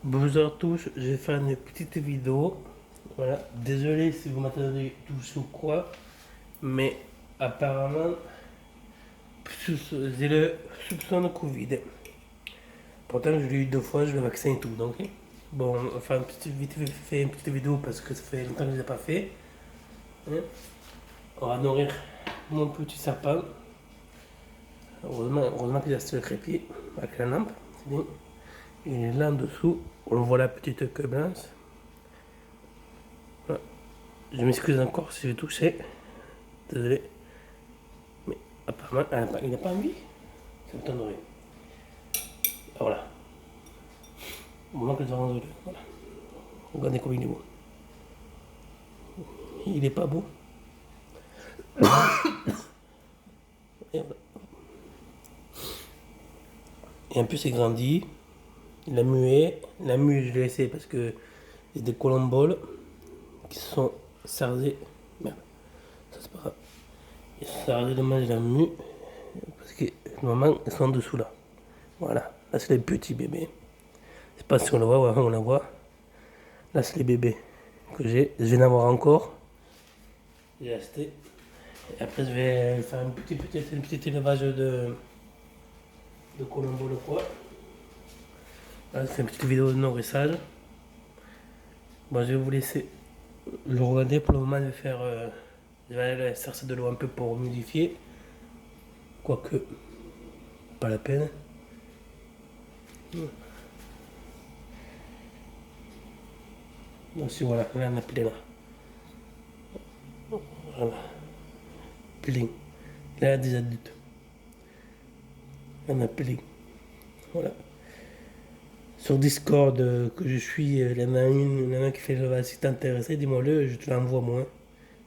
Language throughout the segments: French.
Bonjour à tous, je vais faire une petite vidéo. Voilà, désolé si vous m'entendez tous ou quoi, mais apparemment, j'ai le soupçon de Covid. Pourtant, je l'ai eu 2 fois, je le vaccin et tout. Donc, bon, on va faire vite fait une petite vidéo parce que ça fait longtemps que je ne l'ai pas fait. Hein. On va nourrir mon petit sapin. Heureusement qu'il a ce crépier avec la lampe. C'est bien. Il est là en dessous. On voit la petite queue blanche. Voilà. Je m'excuse encore si j'ai touché. Désolé. Mais apparemment, il n'a pas envie. Ça m'étonnerait. Voilà. Au moment que je range le. Voilà. Regardez comme il est beau. Il est pas beau. Et, voilà. Et en plus, il grandit. Il a mué. La mue, je l'ai laissé parce que il y a des colomboles qui se sont sardés. Merde. Ça, c'est pas grave. Ils se sont sardés de manger la mue. Parce que normalement, ils sont en dessous là. Voilà. Là, c'est les petits bébés. Je sais pas si on le voit, ouais, on la voit. Là, c'est les bébés que j'ai. Je vais en avoir encore. J'ai acheté. Et après, je vais faire un petit élevage de colombo le quoi. Là, je fais une petite vidéo de nourrissage. Bon, je vais vous laisser le regarder. Pour le moment, je vais faire. Je vais aller chercher de l'eau un peu pour humidifier. Quoique, pas la peine. Donc, si voilà, là, on a pilé là. Voilà. Peeling. Là, il y a des adultes. On a peeling. Voilà. Sur Discord que je suis, il y en a un qui fait le si t'es intéressé, dis-moi-le, je te l'envoie moi.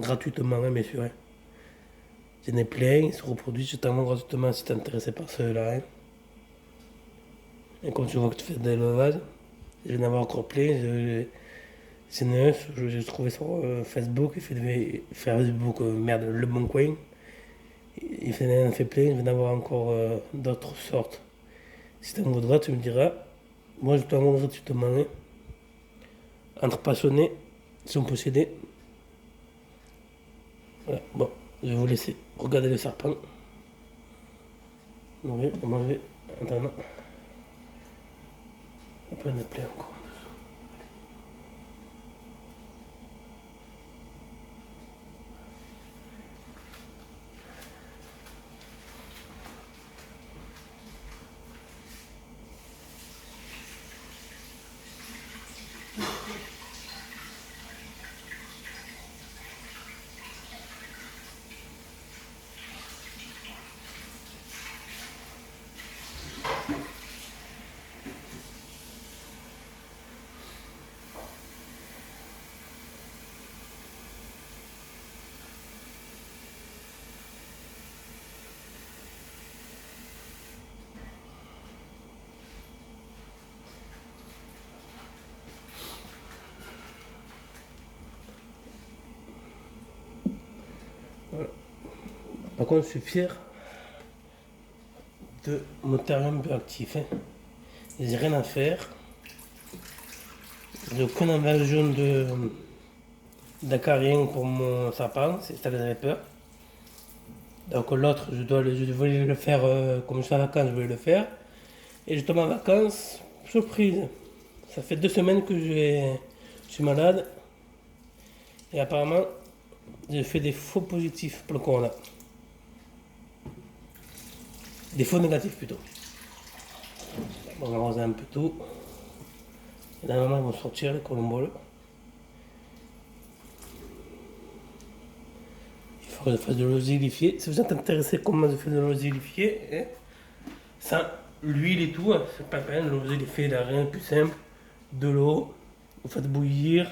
Gratuitement, hein, bien sûr. Hein. J'en ai plein, ils se reproduisent, je t'envoie gratuitement si t'es intéressé par ceux-là. Hein. Et quand tu vois que tu fais de l'élevage, je vais en avoir encore plein. C'est neuf, j'ai trouvé sur Facebook, il fait Facebook, merde, Le Bon Coin. Il en fait plein, je vais en avoir encore d'autres sortes. Si t'en voudras, tu me diras. Moi, je t'envoie gratuitement. Hein. Entre passionnés, si on possédait. Voilà, bon, je vais vous laisser regarder le serpent. On va manger. Attends, on peut en appeler encore. Voilà. Par contre, je suis fier de mon terrain bioactif. Hein. J'ai rien à faire. J'ai aucune invasion d'acarien pour mon sapin, c'est ça que j'avais peur. Donc l'autre, je voulais le faire comme je suis en vacances, je voulais le faire. Et je tombe en vacances, surprise. Ça fait 2 semaines que je suis malade. Et apparemment, j'ai fait des faux positifs pour le corona. Des faux négatifs plutôt. On va arroser un peu tout. Et là, normalement, ils vont sortir les colomboles. Il faut que je fasse de l'eau zélifiée. Si vous êtes intéressé comment je fais de l'eau zélifiée, hein, sans l'huile et tout, hein, c'est pas peine. L'eau zélifiée, il n'y a rien de plus simple. De l'eau, vous faites bouillir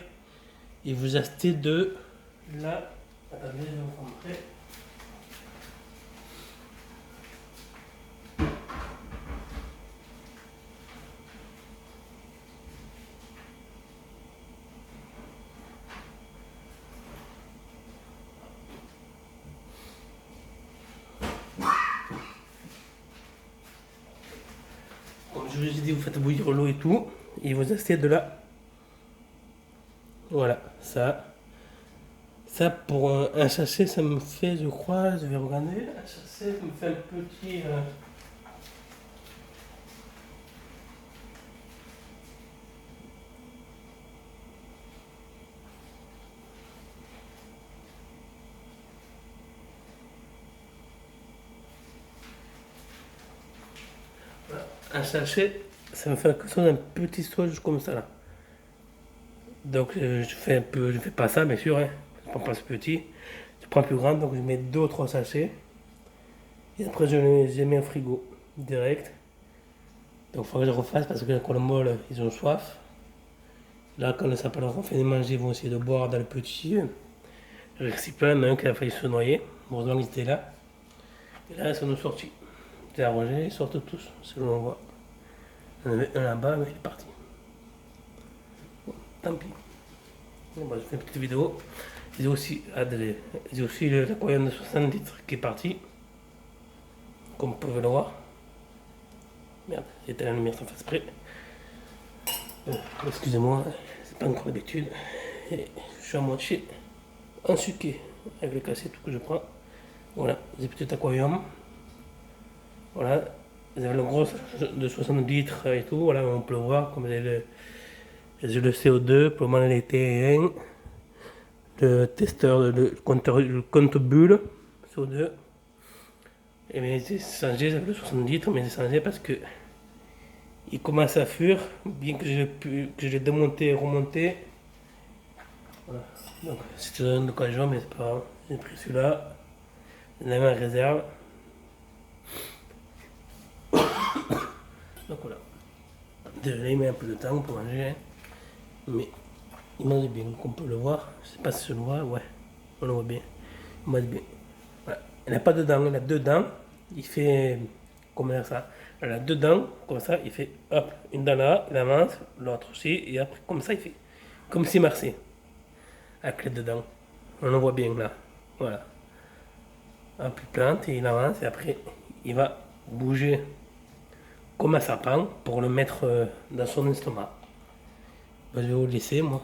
et vous achetez de la. Attendez, je vais vous montrer. Comme je vous ai dit, vous faites bouillir l'eau et tout. et vous achetez de la... Voilà, ça. Ça, pour un sachet, ça me fait, je crois, je vais regarder, un sachet, ça me fait un petit... un sachet, ça me fait quelque chose d'un petit storage comme ça là. Donc je fais un peu, je fais pas ça bien sûr, hein. Je prends pas ce petit, je prends plus grand, donc je mets 2 ou 3 sachets. Et après je les mets au frigo direct. Donc il faudrait que je refasse parce que les colomboles ils ont soif. Là quand le sapin leur a fait manger, ils vont essayer de boire dans le petit récipient. Il y en a un qui a failli se noyer, heureusement ils étaient là. Et là ils sont sortis. J'ai arrangé, ils sortent tous, c'est ce que l'on voit. Il y en avait un là-bas, mais il est parti. Bon, tant pis. Bon, bah, je fais une petite vidéo. J'ai aussi l'aquarium de 60 litres qui est parti. Comme vous pouvez le voir. Merde, j'ai éteint la lumière sans faire exprès. Excusez-moi, c'est pas encore d'habitude. Et je suis à moitié ensuqué avec les cassettes que je prends. Voilà, des petits aquariums. Voilà, vous avez le gros de 60 litres et tout. Voilà, on peut le voir comme le CO2 pour le T1, le testeur, le compte bulle CO2. Et bien j'ai changé le 60 litres, mais j'ai changé parce que il commence à fuir, bien que je l'ai démonté et remonté. Voilà. Donc c'était une occasion, mais c'est pas grave. J'ai pris celui-là, j'en avais en réserve. Donc voilà. Désolé, il met un peu de temps pour manger, hein. Mais il mange bien, comme on peut le voir. Je sais pas si je le vois, ouais, on le voit bien. Il mange bien. Voilà. Il n'a pas de dents, il a 2 dents. Il fait, comment ça? Il a 2 dents, comme ça, il fait hop, une dent là, il avance, l'autre aussi, et après, comme ça, il fait comme si marchait, avec les 2 dents. On le voit bien là. Voilà. Hop, il plante et il avance, et après, il va bouger comme un sapin pour le mettre dans son estomac. Ben, je vais vous laisser, moi.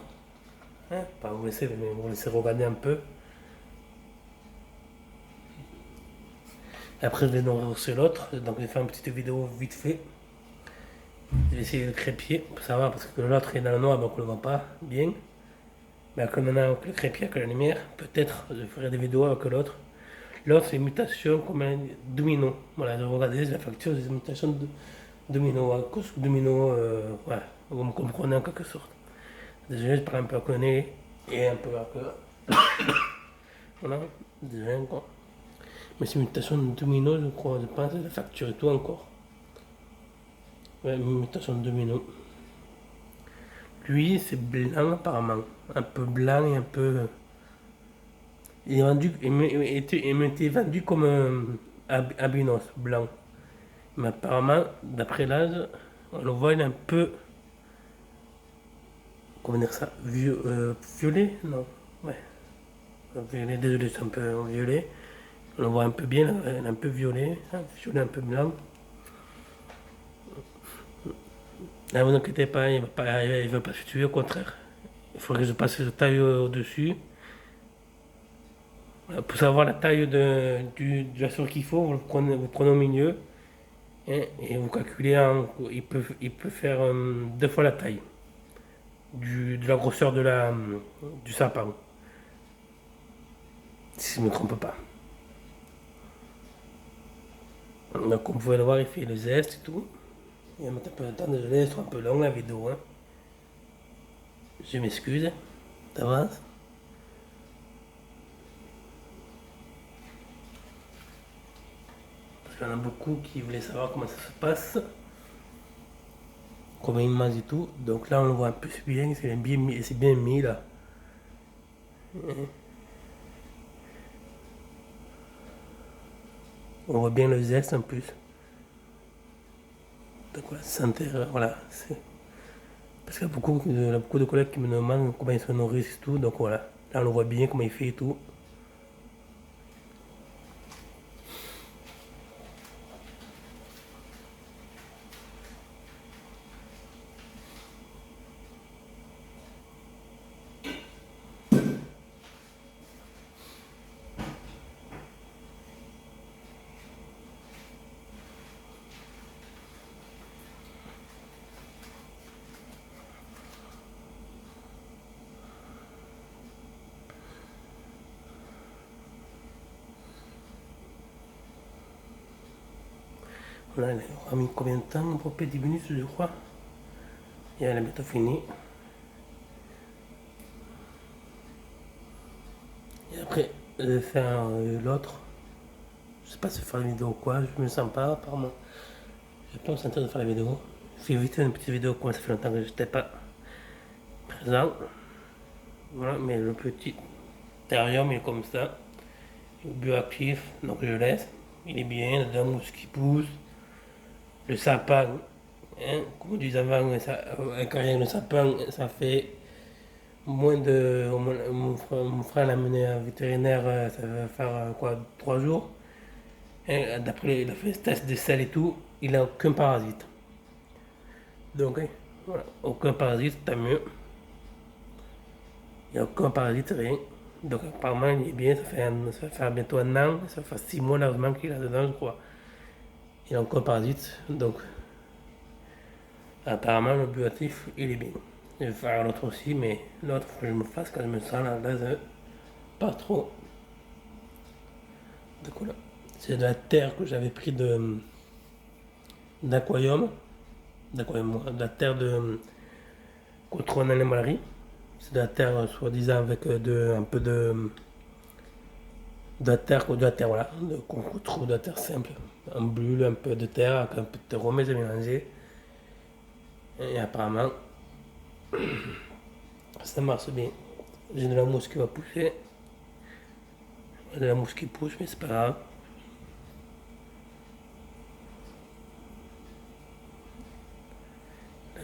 Hein, pas vous laisser, mais vous laisser regarder un peu. Après, je vais donc relancer l'autre. Donc, je vais faire une petite vidéo vite fait. Je vais essayer de crépier pour savoir parce que l'autre est dans le noir donc on ne le voit pas bien. Mais comme maintenant avec le crépier avec la lumière, peut-être je ferai des vidéos avec l'autre. L'autre c'est une mutation comme un domino. Voilà, je regardais la facture, c'est une mutation de domino. À cause de domino, voilà, vous me comprenez en quelque sorte. Désolé, je parle un peu à connaître et un peu à cœur. Voilà, désolé encore. Mais c'est une mutation de domino, je crois, je pense, la facture et tout encore. Ouais, une mutation de domino. Lui, c'est blanc apparemment. Un peu blanc et un peu. Il m'était vendu comme un albinos blanc. Mais apparemment, d'après l'âge, on le voit, il est un peu. Comment dire ça? Violet? Non. Ouais. Violet, désolé, c'est un peu violet. On le voit un peu bien, il est un peu violet. Hein, violet un peu blanc. Là, vous inquiétez pas, il va pas se tuer, au contraire. Il faudrait que je passe le taille au-dessus. Pour savoir la taille de la souris qu'il faut, vous prenez au milieu hein, et vous calculez, il peut faire 2 fois la taille de la grosseur du sapin, si je ne me trompe pas. Donc comme vous pouvez le voir, il fait le zeste et tout. Il va mettre un peu de temps, désolé, c'est un peu long la vidéo. Hein. Je m'excuse d'avance. Parce qu'il y en a beaucoup qui voulaient savoir comment ça se passe. Combien il mange et tout. Donc là on le voit un peu bien, c'est bien mis là. On voit bien le zeste en plus. Donc voilà, voilà. Parce qu'il y a beaucoup de collègues qui me demandent comment ils se nourrissent et tout. Donc voilà, là on le voit bien comment il fait et tout. Là, elle aura mis combien de temps pour 10 minutes, je crois. Et elle est bientôt finie. Et après, je vais faire l'autre. Je sais pas si faire la vidéo ou quoi, je me sens pas apparemment. Je vais pas me sentir de faire la vidéo. Je fais vite une petite vidéo comme ça fait longtemps que j'étais pas présent. Voilà, mais le petit terrarium il est comme ça. Il est bioactif, donc je le laisse. Il est bien, dedans mousse qui pousse. Le sapin, hein, comme on disait avant, quand il y a le sapin, ça fait moins de. Mon frère l'a mené à un vétérinaire, ça va faire quoi, 3 jours. D'après, il a fait le test de sel et tout, il n'a aucun parasite. Donc, hein, voilà, aucun parasite, tant mieux. Il n'y a aucun parasite, rien. Donc, apparemment, il est bien, ça va faire bientôt un an, ça fait 6 mois largement qu'il a dedans, je crois. Il n'a aucun parasite, donc, apparemment, le bioactif, il est bien. Je vais faire l'autre aussi, mais l'autre, faut que je me fasse quand je me sens là, pas trop. Donc, voilà. C'est de la terre que j'avais pris d'aquarium. De la terre de contre une animalerie. C'est de la terre soi-disant avec un peu de la terre ou de la terre, voilà, qu'on retrouve de la terre simple. Un bulle, un peu de terre avec un peu de terreau, mais j'ai mélangé. Et apparemment, ça marche bien. J'ai de la mousse qui va pousser. De la mousse qui pousse, mais c'est pas grave.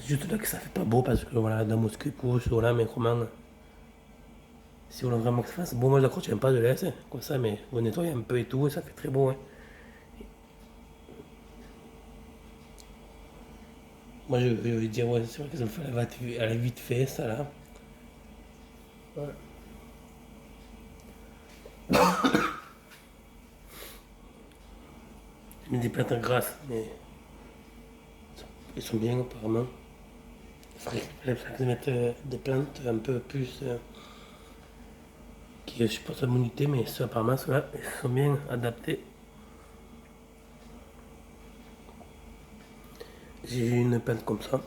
Juste là que ça fait pas beau parce que voilà, de la mousse qui pousse, voilà, mais comment. Si on veut vraiment que ça fasse beau, moi je la retiens pas, de laisse, hein, comme ça, mais vous nettoyez un peu et tout, et ça fait très beau. Hein. Moi je vais dire, ouais, c'est vrai que ça me fait à la vite fait, ça là. Voilà. J'ai mis des plantes grasses, mais ils sont bien apparemment. Il faudrait que je mette des plantes un peu plus qui supportent l'immunité, mais ça, apparemment ceux-là, ils sont bien adaptés. J'ai eu une plante comme ça,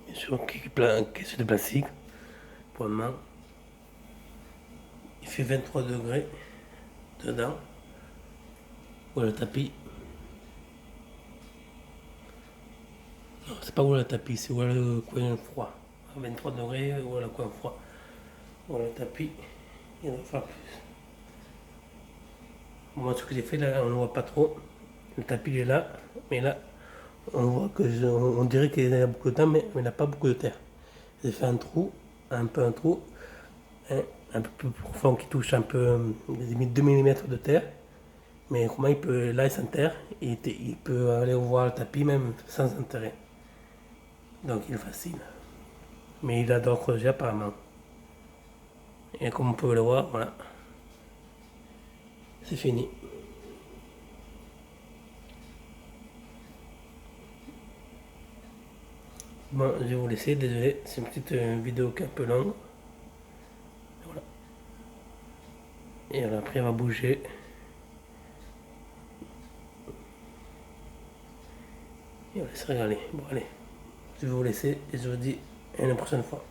bien sûr, qui est de plastique, pour le moment. Il fait 23 degrés dedans. Voilà le tapis. Non, c'est pas où le tapis, c'est où le coin froid. À 23 degrés, où le coin froid. Voilà le tapis. Il va faire plus. Moi, ce que j'ai fait là, on ne voit pas trop. Le tapis il est là, mais là, on voit on dirait qu'il y a beaucoup de temps, mais il n'a pas beaucoup de terre. J'ai fait un trou, un trou, hein, un peu plus profond qui touche un peu, limite 2 mm de terre. Mais comment il peut, là il s'enterre, il peut aller voir le tapis même sans s'enterrer. Donc il est facile. Mais il adore creuser apparemment. Et comme on peut le voir, voilà, c'est fini. Bon, je vais vous laisser, désolé, c'est une petite vidéo qui est un peu longue. Voilà. Et alors, après, elle va bouger. Et on va se régaler. Bon, allez, je vais vous laisser et je vous dis à une prochaine fois.